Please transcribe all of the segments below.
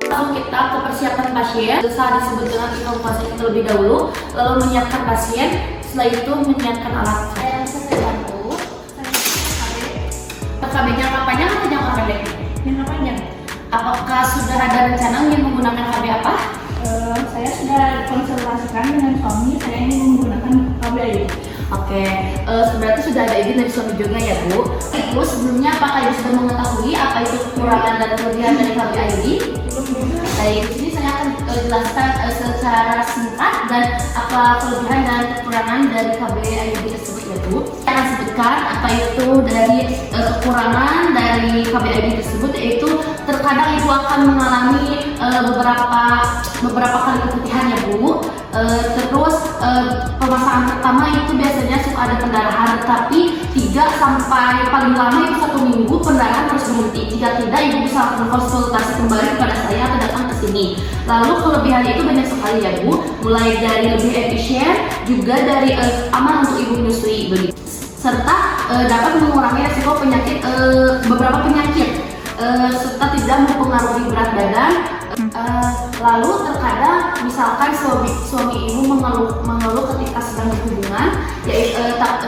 Langsung kita ke persiapan pasien. Saat disebut dengan inovasi terlebih dahulu, lalu menyiapkan pasien. Setelah itu menyiapkan alat. Saya bantu. KB-nya panjang atau jangka pendek? Jangka panjang. Apakah sudah ada rencana ingin menggunakan KB apa? Saya sudah konsultasikan dengan suami. Saya ingin menggunakan KB IUD. Oke, berarti sudah ada izin dari suami juga ya Bu. Ibu sebelumnya apakah Ibu sudah mengetahui apa itu kekurangan dan kelebihan dari KB IUD? Baik, di sini saya akan jelaskan secara singkat dan apa kelebihan dan kekurangan dari KB IUD tersebut ya Bu. Saya akan sebutkan apa itu dari kekurangan dari KB IUD tersebut, yaitu terkadang Ibu akan mengalami beberapa kali keputihan ya Bu. Terus pemasangan pertama itu biasanya suka ada pendarahan, tetapi 3 sampai paling lama itu 1 minggu pendarahan terus berhenti. Jika tidak, Ibu bisa lakukan konsultasi kembali kepada saya atau datang ke sini. Lalu kelebihannya itu banyak sekali ya Bu, mulai dari lebih efisien, juga dari aman untuk Ibu menyusui begitu, serta dapat mengurangi resiko penyakit, beberapa penyakit, serta tidak mempengaruhi berat badan. Lalu terkadang misalkan suami Ibu mengeluh ketika sedang berhubungan,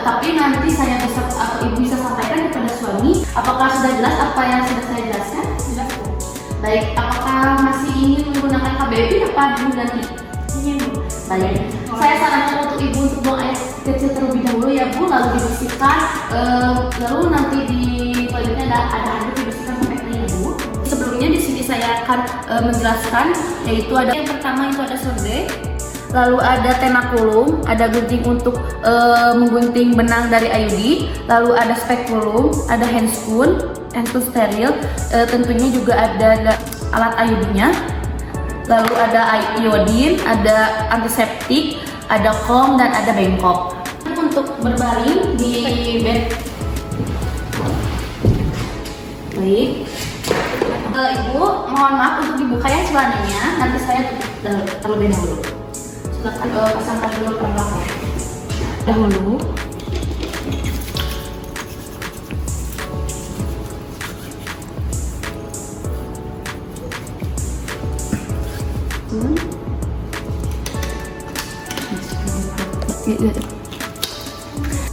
tapi nanti saya bisa atau Ibu bisa sampaikan kepada suami. Apakah sudah jelas apa yang sudah saya jelaskan? Sudah. Baik, apakah masih ingin menggunakan KBI apa diganti? Ingin. Baik, saya sarankan untuk Ibu untuk buang air kecil terlebih dahulu ya Bu, lalu dibersihkan, lalu nanti di toiletnya ada handuk dibersihkan sampai kering ya Bu. Sebelumnya di sini saya akan menjelaskan, yaitu ada yang pertama itu ada sorde, lalu ada tenakulum, ada gunting untuk menggunting benang dari IUD, lalu ada spekulum, ada handscoon steril, tentunya juga ada alat IUD-nya, lalu ada iodin, ada antiseptik, ada kom dan ada bengkok. Untuk berbaring di bed. Baik. Ibu, mohon maaf untuk dibuka ya celananya, nanti saya tutup terlebih dahulu. Silakan pasangkan dulu perlengkapan dahulu.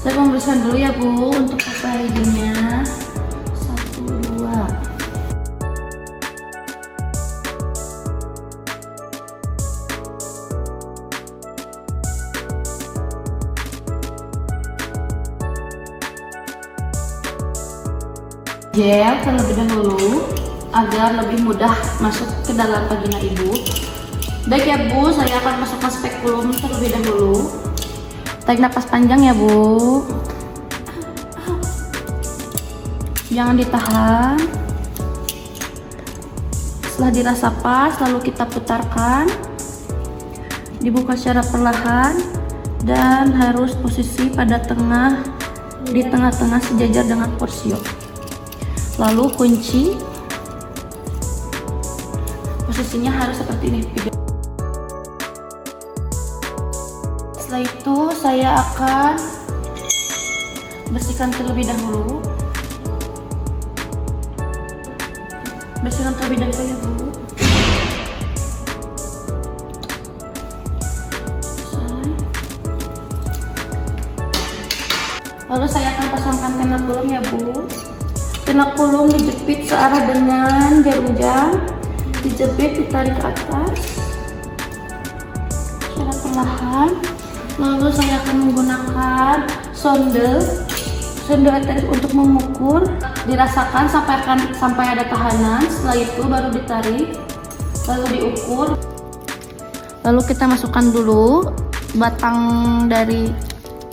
Saya pembersihan dulu ya Bu untuk ID-nya. 1, 2. Gel terlebih dahulu agar lebih mudah masuk ke dalam vagina Ibu. Baik ya Bu, saya akan masukkan spekulum terlebih dahulu. Tarik napas panjang ya Bu. Jangan ditahan. Setelah dirasa pas, lalu kita putarkan. Dibuka secara perlahan dan harus posisi pada di tengah-tengah sejajar dengan porsio. Lalu kunci. Posisinya harus seperti ini. Setelah itu saya akan bersihkan terlebih dahulu. Bersihkan terlebih dahulu ya Bu. Lalu saya akan pasangkan tenakulum ya Bu. Tenakulum dijepit searah dengan jarum jam. Dijepit, ditarik ke atas secara perlahan. Lalu saya akan menggunakan sonde arteris untuk mengukur. Dirasakan sampai ada tahanan. Setelah itu baru ditarik, lalu diukur. Lalu kita masukkan dulu batang dari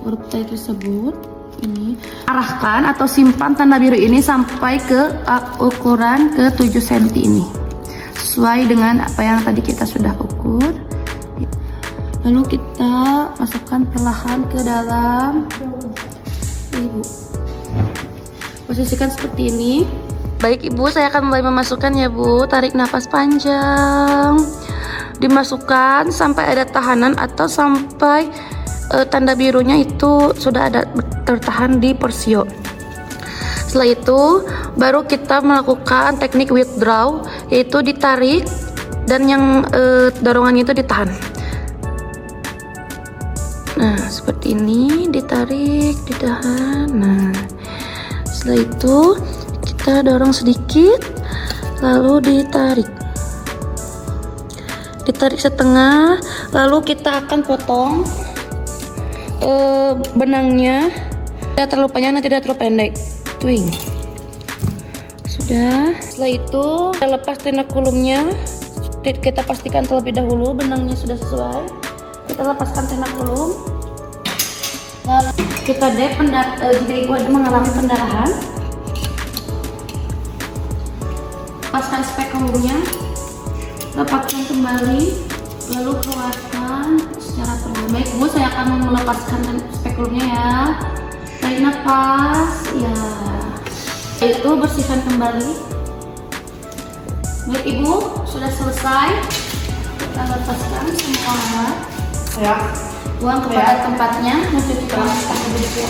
huruf T tersebut. Ini arahkan atau simpan tanda biru ini sampai ke ukuran ke 7 cm ini, sesuai dengan apa yang tadi kita sudah ukur. Lalu kita masukkan perlahan ke dalam Ibu. Posisikan seperti ini. Baik Ibu, saya akan mulai memasukkan ya Bu. Tarik nafas panjang. Dimasukkan sampai ada tahanan atau sampai tanda birunya itu sudah ada tertahan di porsio. Setelah itu baru kita melakukan teknik withdraw, yaitu ditarik dan yang dorongannya itu ditahan. Nah, seperti ini, ditarik, ditahan. Nah, setelah itu kita dorong sedikit, lalu ditarik. Ditarik setengah, lalu kita akan potong benangnya. Tidak terlalu panjang dan tidak terlalu pendek. Twing. Sudah. Setelah itu kita lepas tenakulumnya. Kita pastikan terlebih dahulu benangnya sudah sesuai. Kita lepaskan tenakulum. Lalu kita dep jika ibu ada mengalami pendarahan. Lepaskan spekulumnya. Lepaskan kembali. Lalu keluarkan secara perlahan. Baik Bu, saya akan melepaskan spekulumnya ya. Tarik nafas, ya. Itu bersihkan kembali. Baik Ibu, sudah selesai. Kita lepaskan semua. Ya. Buang kepada tempatnya. Mencuci tangan pakai baju.